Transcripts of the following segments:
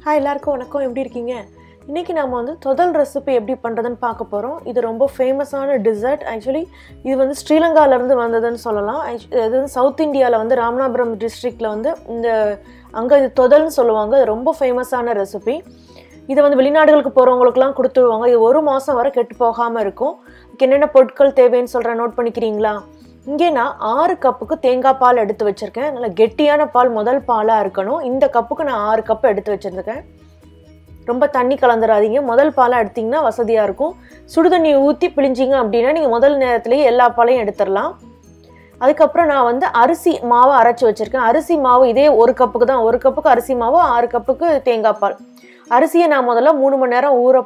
Hi எல்லாருக்கும் வணக்கம். எப்படி இருக்கீங்க? இன்றைக்கி நம்ம வந்து தொதல் ரெசிபி எப்படி பண்ணுறதுன்னு பார்க்க போகிறோம். இது ரொம்ப ஃபேமஸான டிசர்ட். ஆக்சுவலி இது வந்து ஸ்ரீலங்காவிலேருந்து வந்ததுன்னு சொல்லலாம். இது வந்து சவுத் இந்தியாவில் வந்து ராமநாதபுரம் டிஸ்ட்ரிக்டில் வந்து அங்கே இது தொதல்னு சொல்லுவாங்க. இது ரொம்ப ஃபேமஸான ரெசிபி. இதை வந்து வெளிநாடுகளுக்கு போகிறவங்களுக்குலாம் கொடுத்துருவாங்க. இது 1 மாதம் வரை கெட்டு போகாமல் இருக்கும். என்னென்ன பொருட்கள் தேவைன்னு சொல்கிறேன், நோட் பண்ணிக்கிறீங்களா? இங்கே நான் 6 கப்புக்கு தேங்காய் பால் எடுத்து வச்சுருக்கேன். நல்லா கெட்டியான பால், முதல் பாலாக இருக்கணும். இந்த கப்புக்கு நான் 6 கப்பு எடுத்து வச்சுருக்கேன். ரொம்ப தண்ணி கலந்துடாதீங்க. முதல் பாலாக எடுத்திங்கன்னா வசதியாக இருக்கும். சுடுதண்ணி ஊற்றி பிழிஞ்சிங்க அப்படின்னா நீங்கள் முதல் நேரத்துலேயே எல்லா பாலையும் எடுத்துடலாம். அதுக்கப்புறம் நான் வந்து அரிசி மாவை அரைச்சி வச்சுருக்கேன். அரிசி மாவு இதே 1 கப்புக்கு தான். 1 கப்புக்கு அரிசி மாவு, 6 கப்புக்கு தேங்காய் பால். அரிசியை நான் முதல்ல 3 மணி நேரம் ஊற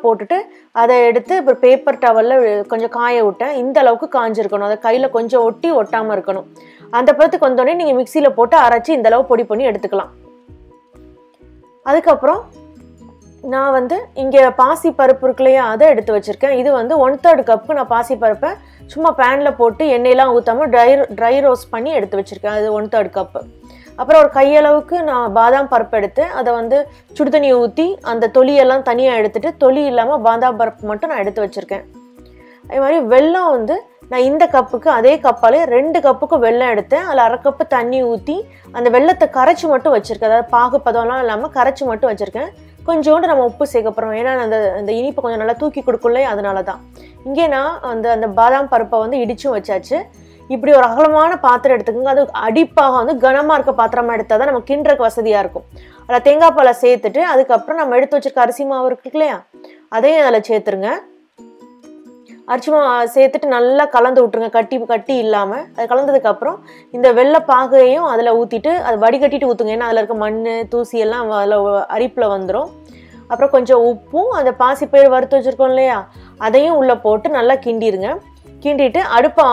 போட்டுட்டு அதை எடுத்து இப்போ பேப்பர் டவலில் கொஞ்சம் காய விட்டேன். இந்த அளவுக்கு காஞ்சிருக்கணும். அதை கையில் கொஞ்சம் ஒட்டாமல் இருக்கணும். அந்த பதத்துக்கு வந்தோடனே நீங்கள் மிக்சியில் போட்டு அரைச்சி இந்த அளவு பொடி பண்ணி எடுத்துக்கலாம். அதுக்கப்புறம் நான் வந்து இங்கே பாசி பருப்பு இருக்குல்லையா, அதை எடுத்து வச்சுருக்கேன். இது வந்து 1/3 கப்புக்கு நான் பாசி பருப்பை சும்மா பேனில் போட்டு எண்ணெயெல்லாம் ஊற்றாமல் ட்ரை ரோஸ்ட் பண்ணி எடுத்து வச்சுருக்கேன். அது 1/3 கப்பு. அப்புறம் ஒரு கையளவுக்கு நான் பாதாம் பருப்பு எடுத்து அதை வந்து சுடுதண்ணியை ஊற்றி அந்த தொலியெல்லாம் தனியாக எடுத்துகிட்டு, தொலி இல்லாமல் பாதாம் பருப்பு மட்டும் நான் எடுத்து வச்சுருக்கேன். அதே மாதிரி வெல்லம் வந்து நான் இந்த கப்புக்கு அதே கப்பாலே 2 கப்புக்கு வெல்லம் எடுத்தேன். அதில் 1/2 கப்பு தண்ணி ஊற்றி அந்த வெல்லத்தை கரைச்சி மட்டும் வச்சுருக்கேன். அதாவது பாகு பதம்லாம் இல்லாமல் கரைச்சி மட்டும் வச்சுருக்கேன். கொஞ்சோண்டு நம்ம உப்பு சேர்க்கப்புறோம். ஏன்னா அந்த இனிப்பை கொஞ்சம் நல்லா தூக்கி கொடுக்கல, அதனால தான். இங்கே நான் அந்த பாதாம் பருப்பை வந்து இடிச்சும் வச்சாச்சு. இப்படி ஒரு அகலமான பாத்திரம் எடுத்துக்கோங்க. அது அடிப்பாக வந்து கனமாக இருக்க பாத்திரமாக எடுத்தால் தான் நம்ம கிண்டுறக்கு வசதியாக இருக்கும். அதில் தேங்காய் பாலை சேர்த்துட்டு அதுக்கப்புறம் நம்ம எடுத்து வச்சுருக்க அரிசி மாவு இருக்கு இல்லையா, அதையும் அதில் சேர்த்துருங்க. அரிசி மாவு சேர்த்துட்டு நல்லா கலந்து விட்டுருங்க, கட்டி இல்லாமல். அது கலந்ததுக்கப்புறம் இந்த வெள்ளை பாகையும் அதில் ஊற்றிட்டு அதை வடிகட்டிட்டு ஊற்றுங்க. ஏன்னா அதில் இருக்க மண் தூசி எல்லாம் அதில் அரிப்பில் வந்துடும். அப்புறம் கொஞ்சம் உப்பும் அந்த பாசிப்பயிறு வறுத்து வச்சுருக்கோம் இல்லையா, அதையும் உள்ளே போட்டு நல்லா கிண்டிடுங்க. கிண்டிட்டு அடுப்பை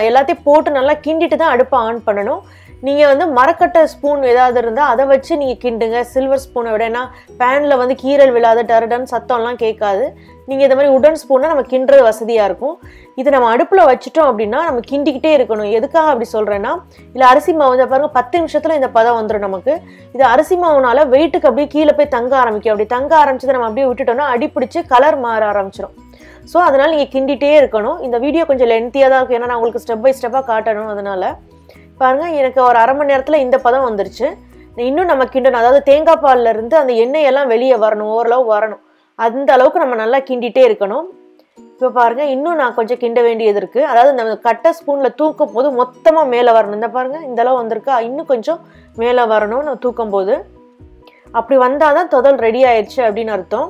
எல்லாத்தையும் போட்டு நல்லா கிண்டிட்டு தான் அடுப்பை ஆன் பண்ணணும். நீங்கள் வந்து மரக்கட்டை ஸ்பூன் ஏதாவது இருந்தால் அதை வச்சு நீங்கள் கிண்டுங்க, சில்வர் ஸ்பூனை விட. ஏன்னா பேனில் வந்து கீரல் விழாத டரடன் சத்தம்லாம் கேட்காது. நீங்கள் இந்த மாதிரி உடன் ஸ்பூனை நம்ம கிண்டுறது வசதியாக இருக்கும். இதை நம்ம அடுப்பில் வச்சுட்டோம் அப்படின்னா நம்ம கிண்டிக்கிட்டே இருக்கணும். எதுக்காக அப்படி சொல்கிறேன்னா, இல்லை அரிசி மாவு வந்து பாருங்கள் 10 நிமிஷத்தில் இந்த பதம் வந்துடும் நமக்கு. இது அரிசி மாவுனால வெயிட்டுக்கு அப்படியே கீழே போய் தங்க ஆரம்பிக்கும். அப்படி தங்க ஆரம்பிச்சதை நம்ம அப்படியே விட்டுட்டோம்னா அடிப்பிடிச்சு கலர் மாற ஆரம்பிச்சிடும். ஸோ அதனால் நீங்கள் கிண்டிகிட்டே இருக்கணும். இந்த வீடியோ கொஞ்சம் லென்த்தியாக தான் இருக்கும். ஏன்னா நான் உங்களுக்கு ஸ்டெப் பை ஸ்டெப்பாக காட்டணும். அதனால் பாருங்கள், எனக்கு ஒரு 1/2 மணி நேரத்தில் இந்த பதம் வந்துருச்சு. இன்னும் நம்ம கிண்டணும். அதாவது தேங்காய் பாலில் இருந்து அந்த எண்ணெயெல்லாம் வெளியே வரணும், ஓரளவு வரணும். அந்த அளவுக்கு நம்ம நல்லா கிண்டிகிட்டே இருக்கணும். இப்போ பாருங்கள், இன்னும் நான் கொஞ்சம் கிண்ட வேண்டியது இருக்குது. அதாவது நம்ம கட்டை ஸ்பூனில் தூக்கும் போது மொத்தமாக மேலே வரணும். இந்த பாருங்கள், இந்த அளவு வந்திருக்கா, இன்னும் கொஞ்சம் மேலே வரணும் நம்ம தூக்கும் போது. அப்படி வந்தால் தான் தொதல் ரெடி ஆயிடுச்சு அப்படின்னு அர்த்தம்.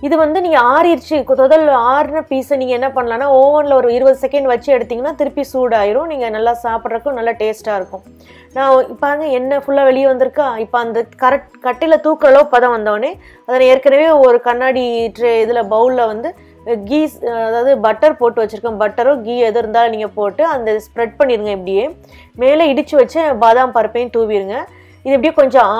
இது வந்து நீங்கள் ஆறிடுச்சு, தொதல் ஆறின பீஸை நீங்கள் என்ன பண்ணலான்னா ஓவனில் ஒரு 20 செகண்ட் வச்சு எடுத்திங்கன்னா திருப்பி சூடாயிரும். நீங்கள் நல்லா சாப்பிட்றதுக்கும் நல்லா டேஸ்ட்டாக இருக்கும். நான் பாருங்க, எண்ணெய் ஃபுல்லாக வெளியே வந்திருக்கா. இப்போ அந்த கட்டையில் தூக்குற அளவு பதம் வந்தோடனே அதை ஏற்கனவே ஒரு கண்ணாடி இதில் பவுலில் வந்து கீ, அதாவது பட்டர் போட்டு வச்சுருக்கேன். பட்டரோ கீ எது இருந்தாலும் நீங்கள் போட்டு அந்த ஸ்ப்ரெட் பண்ணிடுங்க. இப்படியே மேலே இடித்து வச்சு பாதாம் பருப்பையும் தூவிடுங்க. இது இப்படியே கொஞ்சம்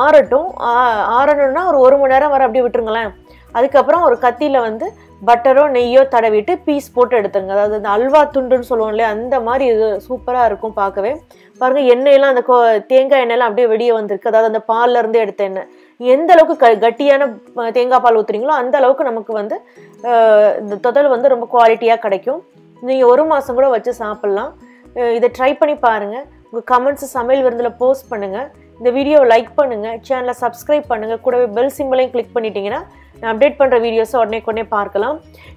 ஆறணும்னா ஒரு 1 மணி நேரம் வரை அப்படியே விட்டுருங்களேன். அதுக்கப்புறம் ஒரு கத்தியில் வந்து பட்டரோ நெய்யோ தடவிட்டு பீஸ் போட்டு எடுத்துருங்க. அதாவது அந்த அல்வா துண்டுன்னு சொல்லுவோம் இல்லையா, அந்த மாதிரி இது சூப்பராக இருக்கும் பார்க்கவே. பாருங்கள், எண்ணெயெல்லாம் அந்த தேங்காய் எண்ணெயெல்லாம் அப்படியே வெளியே வந்திருக்கு. அதாவது அந்த பாலில் இருந்து எடுத்த எண்ணெய். எந்த அளவுக்கு கட்டியான தேங்காய் பால் ஊற்றுறீங்களோ அந்த அளவுக்கு நமக்கு வந்து இந்த தொதல் வந்து ரொம்ப குவாலிட்டியாக கிடைக்கும். நீங்கள் 1 மாதம் கூட வச்சு சாப்பிட்லாம். இதை ட்ரை பண்ணி பாருங்கள். உங்கள் கமெண்ட்ஸை சமையல் விருந்தில் போஸ்ட் பண்ணுங்கள். இந்த வீடியோவை லைக் பண்ணுங்கள், சேனலை சப்ஸ்கிரைப் பண்ணுங்கள். கூடவே பெல் சிம்பிளையும் கிளிக் பண்ணிட்டீங்கன்னா நான் அப்டேட் பண்ணுற வீடியோஸை உடனே பார்க்கலாம்.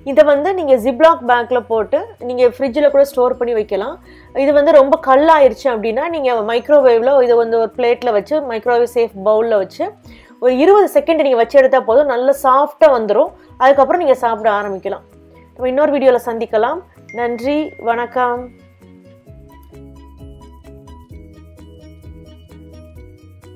இதை வந்து நீங்கள் ஜிப்லாக் பேக்கில் போட்டு நீங்கள் ஃப்ரிட்ஜில் கூட ஸ்டோர் பண்ணி வைக்கலாம். இது வந்து ரொம்ப கல்லாயிருச்சு அப்படின்னா நீங்கள் மைக்ரோவேவில் இதை வந்து ஒரு பிளேட்டில் வச்சு மைக்ரோவேவ் சேஃப் பவுலில் வச்சு ஒரு 20 செகண்ட் நீங்கள் வச்சு எடுத்தால் போதும், நல்லா சாஃப்டாக வந்துடும். அதுக்கப்புறம் நீங்கள் சாப்பிட ஆரம்பிக்கலாம். நம்ம இன்னொரு வீடியோவில் சந்திக்கலாம். நன்றி, வணக்கம்.